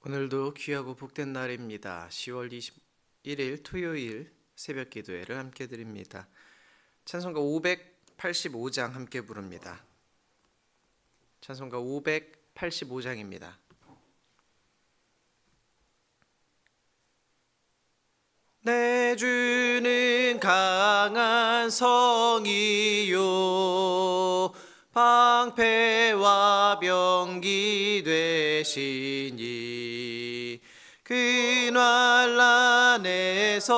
오늘도 귀하고 복된 날입니다. 10월 21일 토요일 새벽 기도회를 함께 드립니다. 찬송가 585장 함께 부릅니다. 찬송가 585장입니다. 내 주는 강한 성이요 방패와 병기 되시니 그 난란에서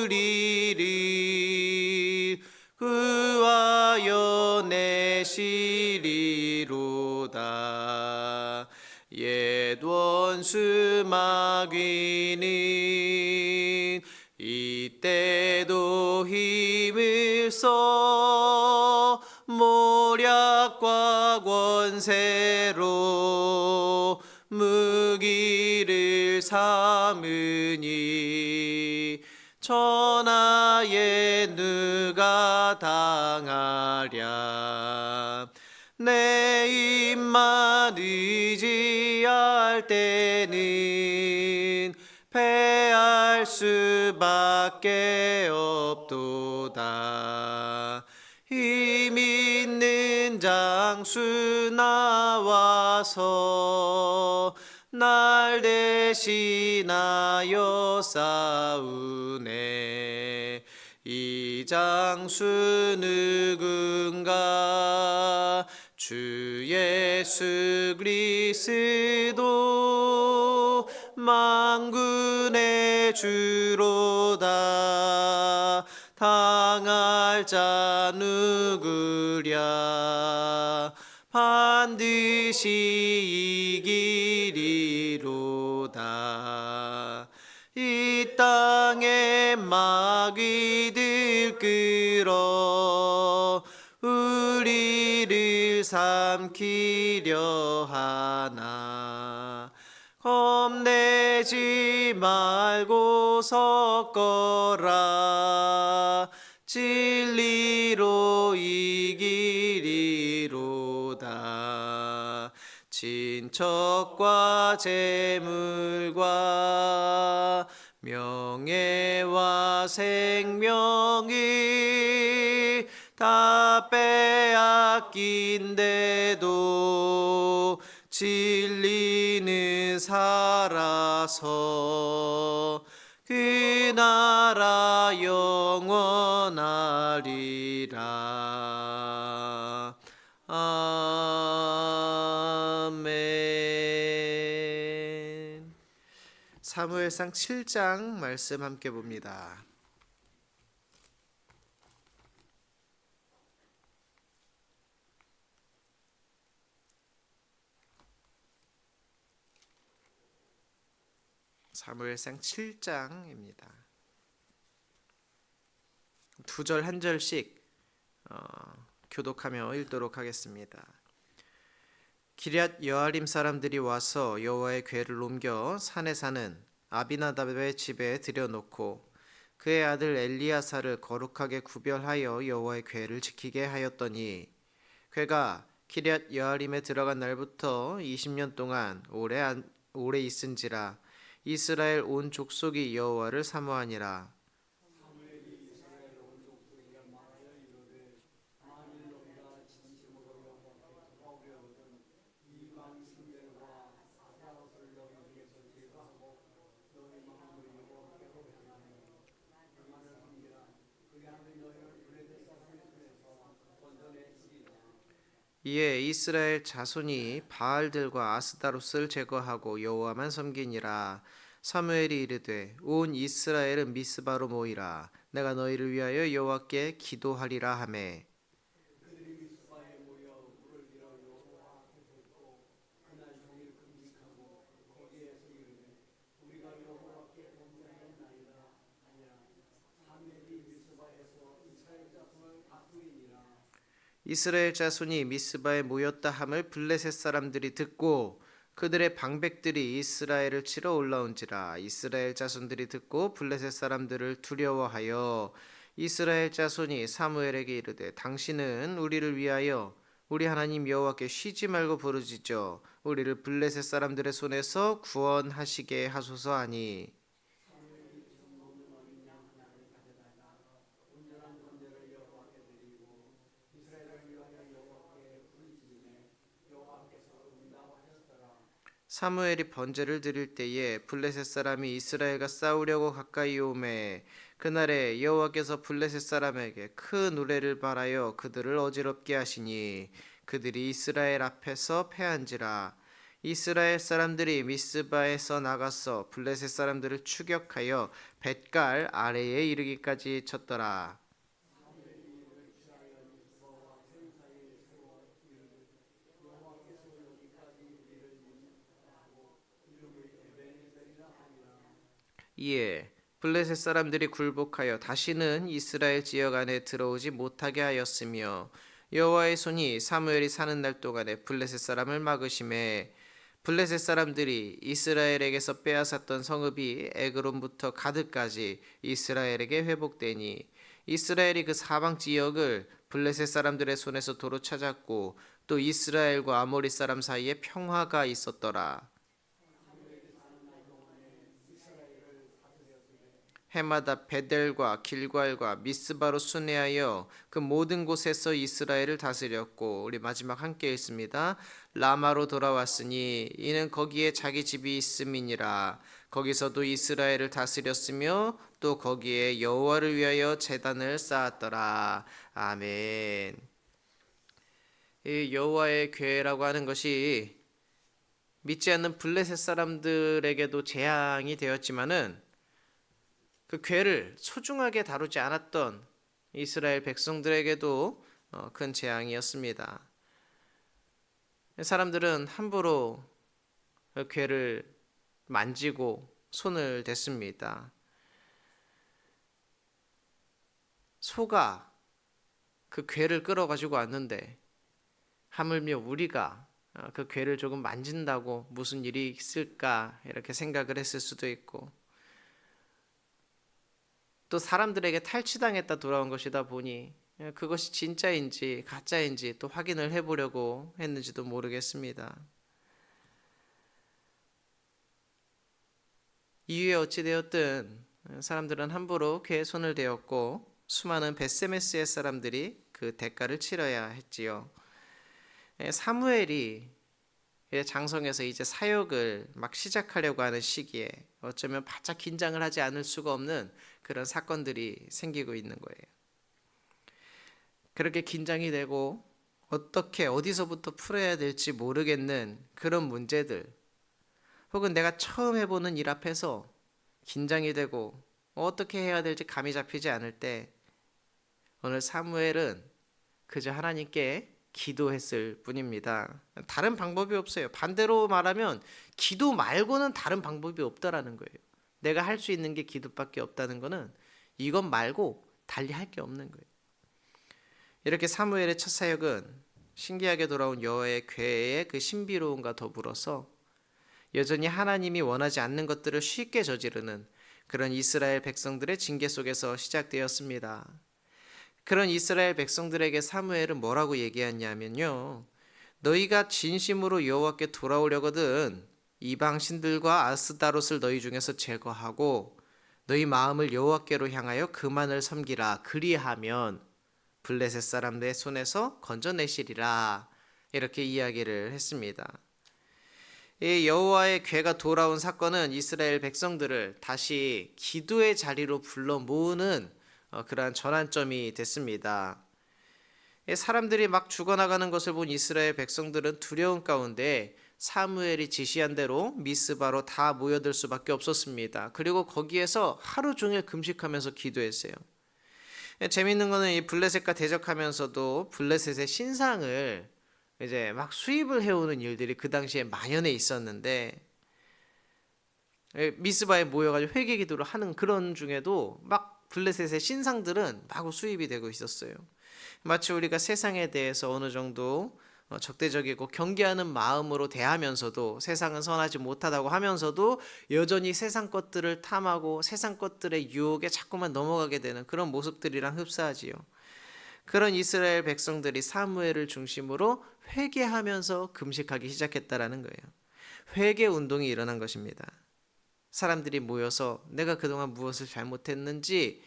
우리를 구하여 내시리로다. 옛 원수 마귀는 이때도 힘을 써 모략과 권세로 무기를 삼으니 천하에 누가 당하랴. 내 입만 의지할 때는 패할 수밖에 없도다. 힘 있는 장수 나와서 날 대신하여 싸우네. 이 장수 누군가? 주 예수 그리스도 만군의 주로다. 당할 자 누구랴? 반드시 이기리로다. 이 땅에 마귀들 끌어 우리를 삼키려 하나. 겁내지 말고 섰거라. 진리로 이기리로다. 친척과 재물과 명예와 생명이 다 빼앗긴데도 진리는 살아서 그 나라 영원하리라. 아멘. 사무엘상 7장 말씀 함께 봅니다. 사무엘상 7장입니다. 두 절 한 절씩 교독하며 읽도록 하겠습니다. 기럇 여아림 사람들이 와서 여호와의 궤를 옮겨 산에 사는 아비나답의 집에 들여놓고 그의 아들 엘리야사를 거룩하게 구별하여 여호와의 궤를 지키게 하였더니 궤가 기럇 여아림에 들어간 날부터 20년 동안 오래 있은지라 이스라엘 온 족속이 여호와를 사모하니라. 이에 이스라엘 자손이 바알들과 아스다롯을 제거하고 여호와만 섬기니라. 사무엘이 이르되 온 이스라엘은 미스바로 모이라. 내가 너희를 위하여 여호와께 기도하리라 하매 이스라엘 자손이 미스바에 모였다 함을 블레셋 사람들이 듣고 그들의 방백들이 이스라엘을 치러 올라온지라. 이스라엘 자손들이 듣고 블레셋 사람들을 두려워하여 이스라엘 자손이 사무엘에게 이르되 당신은 우리를 위하여 우리 하나님 여호와께 쉬지 말고 부르짖어 우리를 블레셋 사람들의 손에서 구원하시게 하소서 하니 사무엘이 번제를 드릴 때에 블레셋 사람이 이스라엘과 싸우려고 가까이 오매 그날에 여호와께서 블레셋 사람에게 큰 우레를 발하여 그들을 어지럽게 하시니 그들이 이스라엘 앞에서 패한지라. 이스라엘 사람들이 미스바에서 나가서 블레셋 사람들을 추격하여 벳갈 아래에 이르기까지 쳤더라. 이에 블레셋 사람들이 굴복하여 다시는 이스라엘 지역 안에 들어오지 못하게 하였으며 여호와의 손이 사무엘이 사는 날 동안에 블레셋 사람을 막으심에 블레셋 사람들이 이스라엘에게서 빼앗았던 성읍이 에그론부터 가드까지 이스라엘에게 회복되니 이스라엘이 그 사방 지역을 블레셋 사람들의 손에서 도로 찾았고 또 이스라엘과 아모리 사람 사이에 평화가 있었더라. 해마다 베델과 길괄과 미스바로 순회하여 그 모든 곳에서 이스라엘을 다스렸고 우리 마지막 함께 읽습니다. 라마로 돌아왔으니 이는 거기에 자기 집이 있음이니라. 거기서도 이스라엘을 다스렸으며 또 거기에 여호와를 위하여 제단을 쌓았더라. 아멘. 이 여호와의 궤라고 하는 것이 믿지 않는 블레셋 사람들에게도 재앙이 되었지만은 그 궤를 소중하게 다루지 않았던 이스라엘 백성들에게도 큰 재앙이었습니다. 사람들은 함부로 그 궤를 만지고 손을 댔습니다. 소가 그 궤를 끌어가지고 왔는데 하물며 우리가 그 궤를 조금 만진다고 무슨 일이 있을까 이렇게 생각을 했을 수도 있고 또 사람들에게 탈취당했다 돌아온 것이다 보니 그것이 진짜인지 가짜인지 또 확인을 해보려고 했는지도 모르겠습니다. 이유에 어찌되었든 사람들은 함부로 궤에 손을 대었고 수많은 벳세메스의 사람들이 그 대가를 치러야 했지요. 사무엘이 장성에서 이제 사역을 막 시작하려고 하는 시기에 어쩌면 바짝 긴장을 하지 않을 수가 없는 그런 사건들이 생기고 있는 거예요. 그렇게 긴장이 되고 어떻게 어디서부터 풀어야 될지 모르겠는 그런 문제들 혹은 내가 처음 해보는 일 앞에서 긴장이 되고 어떻게 해야 될지 감이 잡히지 않을 때 오늘 사무엘은 그저 하나님께 기도했을 뿐입니다. 다른 방법이 없어요. 반대로 말하면 기도 말고는 다른 방법이 없다라는 거예요. 내가 할 수 있는 게 기도밖에 없다는 거는 이것 말고 달리 할 게 없는 거예요. 이렇게 사무엘의 첫 사역은 신기하게 돌아온 여호와의 궤의 그 신비로움과 더불어서 여전히 하나님이 원하지 않는 것들을 쉽게 저지르는 그런 이스라엘 백성들의 징계 속에서 시작되었습니다. 그런 이스라엘 백성들에게 사무엘은 뭐라고 얘기했냐면요. 너희가 진심으로 여호와께 돌아오려거든 이방 신들과 아스다롯을 너희 중에서 제거하고 너희 마음을 여호와께로 향하여 그만을 섬기라. 그리하면 블레셋 사람들의 손에서 건져내시리라. 이렇게 이야기를 했습니다. 이 여호와의 궤가 돌아온 사건은 이스라엘 백성들을 다시 기도의 자리로 불러 모으는 그러한 전환점이 됐습니다. 사람들이 막 죽어나가는 것을 본 이스라엘 백성들은 두려움 가운데 사무엘이 지시한 대로 미스바로 다 모여들 수밖에 없었습니다. 그리고 거기에서 하루 종일 금식하면서 기도했어요. 재미있는 거는 이 블레셋과 대적하면서도 블레셋의 신상을 이제 막 수입을 해오는 일들이 그 당시에 만연해 있었는데 미스바에 모여가지고 회개 기도를 하는 그런 중에도 막 블레셋의 신상들은 마구 수입이 되고 있었어요. 마치 우리가 세상에 대해서 어느 정도 적대적이고 경계하는 마음으로 대하면서도 세상은 선하지 못하다고 하면서도 여전히 세상 것들을 탐하고 세상 것들의 유혹에 자꾸만 넘어가게 되는 그런 모습들이랑 흡사하지요. 그런 이스라엘 백성들이 사무엘을 중심으로 회개하면서 금식하기 시작했다라는 거예요. 회개 운동이 일어난 것입니다. 사람들이 모여서 내가 그동안 무엇을 잘못했는지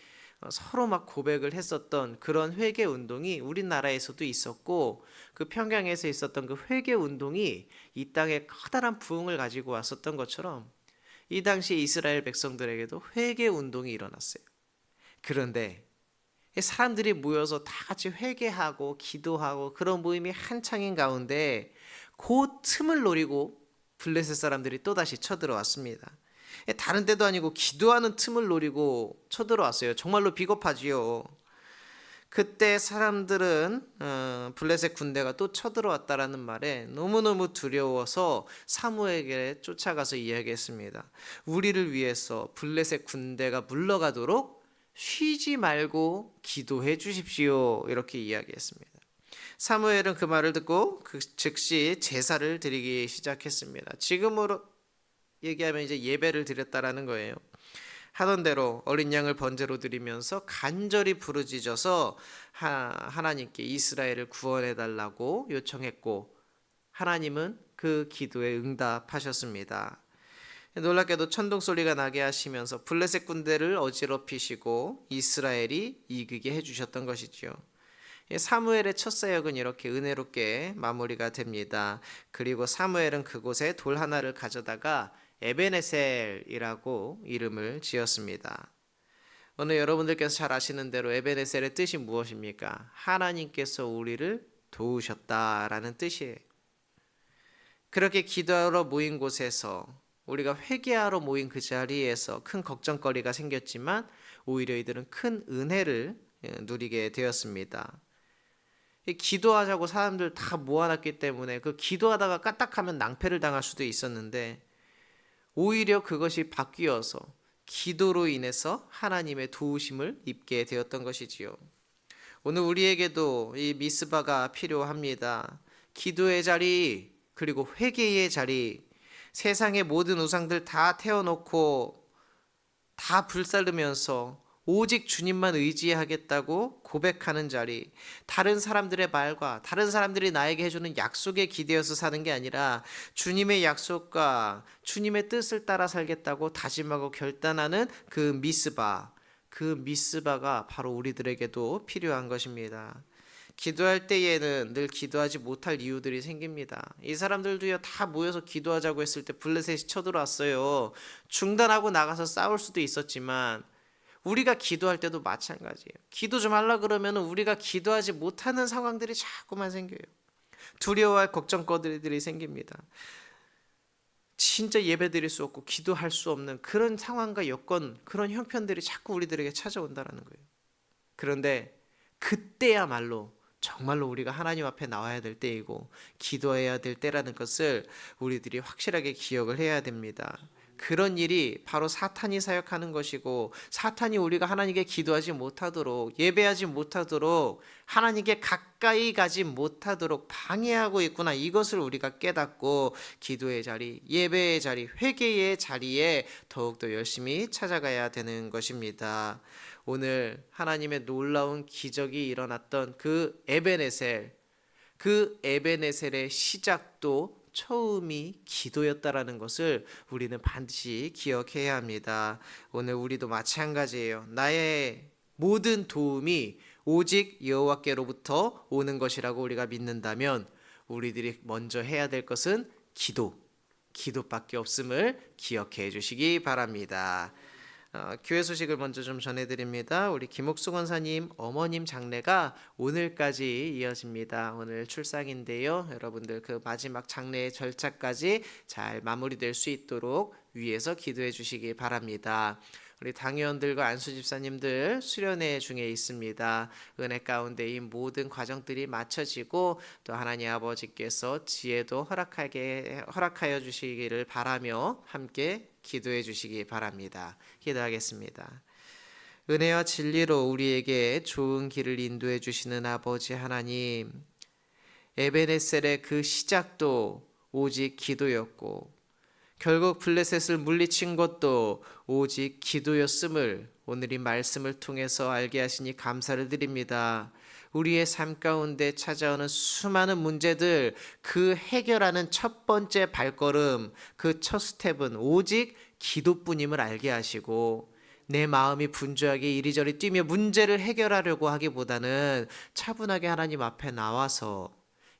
서로 막 고백을 했었던 그런 회개 운동이 우리나라에서도 있었고, 그 평양에서 있었던 그 회개 운동이 이 땅에 커다란 부흥을 가지고 왔었던 것처럼 이 당시 이스라엘 백성들에게도 회개 운동이 일어났어요. 그런데 사람들이 모여서 다 같이 회개하고 기도하고 그런 모임이 한창인 가운데 그 틈을 노리고 블레셋 사람들이 또다시 쳐들어왔습니다. 다른 데도 아니고 기도하는 틈을 노리고 쳐들어왔어요. 정말로 비겁하지요. 그때 사람들은 블레셋 군대가 또 쳐들어왔다라는 말에 너무너무 두려워서 사무엘에게 쫓아가서 이야기했습니다. 우리를 위해서 블레셋 군대가 물러가도록 쉬지 말고 기도해 주십시오. 이렇게 이야기했습니다. 사무엘은 그 말을 듣고 즉시 제사를 드리기 시작했습니다. 지금으로 얘기하면 이제 예배를 드렸다라는 거예요. 하던 대로 어린 양을 번제로 드리면서 간절히 부르짖어서 하나님께 이스라엘을 구원해 달라고 요청했고, 하나님은 그 기도에 응답하셨습니다. 놀랍게도 천둥 소리가 나게 하시면서 블레셋 군대를 어지럽히시고 이스라엘이 이기게 해주셨던 것이지요. 사무엘의 첫 사역은 이렇게 은혜롭게 마무리가 됩니다. 그리고 사무엘은 그곳에 돌 하나를 가져다가 에베네셀이라고 이름을 지었습니다. 오늘 여러분들께서 잘 아시는 대로 에베네셀의 뜻이 무엇입니까? 하나님께서 우리를 도우셨다라는 뜻이에요. 그렇게 기도하러 모인 곳에서, 우리가 회개하러 모인 그 자리에서 큰 걱정거리가 생겼지만 오히려 이들은 큰 은혜를 누리게 되었습니다. 기도하자고 사람들 다 모아놨기 때문에 그 기도하다가 까딱하면 낭패를 당할 수도 있었는데, 오히려 그것이 바뀌어서 기도로 인해서 하나님의 도우심을 입게 되었던 것이지요. 오늘 우리에게도 이 미스바가 필요합니다. 기도의 자리, 그리고 회개의 자리, 세상의 모든 우상들 다 태워놓고 다 불살르면서 오직 주님만 의지하겠다고 고백하는 자리, 다른 사람들의 말과 다른 사람들이 나에게 해주는 약속에 기대어서 사는 게 아니라 주님의 약속과 주님의 뜻을 따라 살겠다고 다짐하고 결단하는 그 미스바가 바로 우리들에게도 필요한 것입니다. 기도할 때에는 늘 기도하지 못할 이유들이 생깁니다. 이 사람들도요, 다 모여서 기도하자고 했을 때 블레셋이 쳐들어왔어요. 중단하고 나가서 싸울 수도 있었지만 우리가 기도할 때도 마찬가지예요. 기도 좀 하려 그러면 우리가 기도하지 못하는 상황들이 자꾸만 생겨요. 두려워할 걱정거리들이 생깁니다. 진짜 예배 드릴 수 없고 기도할 수 없는 그런 상황과 여건, 그런 형편들이 자꾸 우리들에게 찾아온다는 거예요. 그런데 그때야말로 정말로 우리가 하나님 앞에 나와야 될 때이고 기도해야 될 때라는 것을 우리들이 확실하게 기억을 해야 됩니다. 그런 일이 바로 사탄이 사역하는 것이고, 사탄이 우리가 하나님께 기도하지 못하도록, 예배하지 못하도록, 하나님께 가까이 가지 못하도록 방해하고 있구나, 이것을 우리가 깨닫고 기도의 자리, 예배의 자리, 회개의 자리에 더욱더 열심히 찾아가야 되는 것입니다. 오늘 하나님의 놀라운 기적이 일어났던 그 에베네셀의 시작도 처음이 기도였다라는 것을 우리는 반드시 기억해야 합니다. 오늘 우리도 마찬가지예요. 나의 모든 도움이 오직 여호와께로부터 오는 것이라고 우리가 믿는다면 우리들이 먼저 해야 될 것은 기도밖에 없음을 기억해 주시기 바랍니다. 교회 소식을 먼저 좀 전해드립니다. 우리 김옥수 권사님 어머님 장례가 오늘까지 이어집니다. 오늘 출상인데요. 여러분들 그 마지막 장례의 절차까지 잘 마무리될 수 있도록 위에서 기도해 주시기 바랍니다. 우리 당회원들과 안수 집사님들 수련회 중에 있습니다. 은혜 가운데 이 모든 과정들이 마쳐지고 또 하나님 아버지께서 지혜도 허락하여 주시기를 바라며 함께 기도해 주시기 바랍니다. 기도하겠습니다. 은혜와 진리로 우리에게 좋은 길을 인도해 주시는 아버지 하나님, 에베네셀의 그 시작도 오직 기도였고 결국 블레셋을 물리친 것도 오직 기도였음을 오늘 이 말씀을 통해서 알게 하시니 감사를 드립니다. 우리의 삶 가운데 찾아오는 수많은 문제들, 그 해결하는 첫 번째 발걸음, 그 첫 스텝은 오직 기도뿐임을 알게 하시고, 내 마음이 분주하게 이리저리 뛰며 문제를 해결하려고 하기보다는 차분하게 하나님 앞에 나와서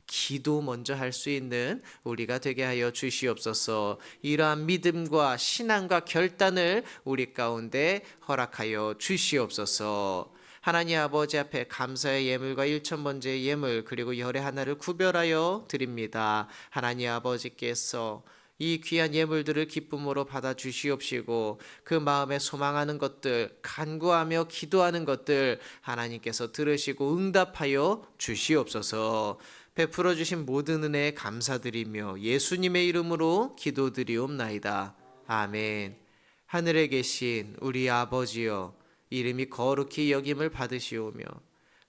기도 먼저 할 수 있는 우리가 되게 하여 주시옵소서. 이러한 믿음과 신앙과 결단을 우리 가운데 허락하여 주시옵소서. 하나님 아버지 앞에 감사의 예물과 일천번제의 예물 그리고 열의 하나를 구별하여 드립니다. 하나님 아버지께서 이 귀한 예물들을 기쁨으로 받아 주시옵시고, 그 마음에 소망하는 것들, 간구하며 기도하는 것들 하나님께서 들으시고 응답하여 주시옵소서. 베풀어 주신 모든 은혜에 감사드리며 예수님의 이름으로 기도드리옵나이다. 아멘. 하늘에 계신 우리 아버지여, 이름이 거룩히 여김을 받으시오며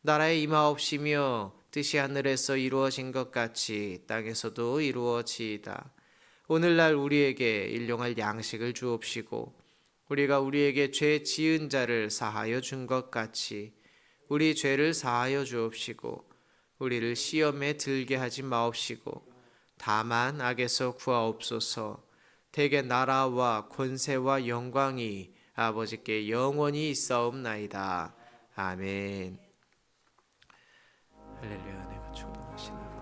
나라의 임하옵시며 뜻이 하늘에서 이루어진 것 같이 땅에서도 이루어지이다. 오늘날 우리에게 일용할 양식을 주옵시고, 우리가 우리에게 죄 지은 자를 사하여 준 것 같이 우리 죄를 사하여 주옵시고, 우리를 시험에 들게 하지 마옵시고 다만 악에서 구하옵소서. 대개 나라와 권세와 영광이 아버지께 영원히 있사옵나이다. 아멘. 할렐루야. 내가 충만하시나.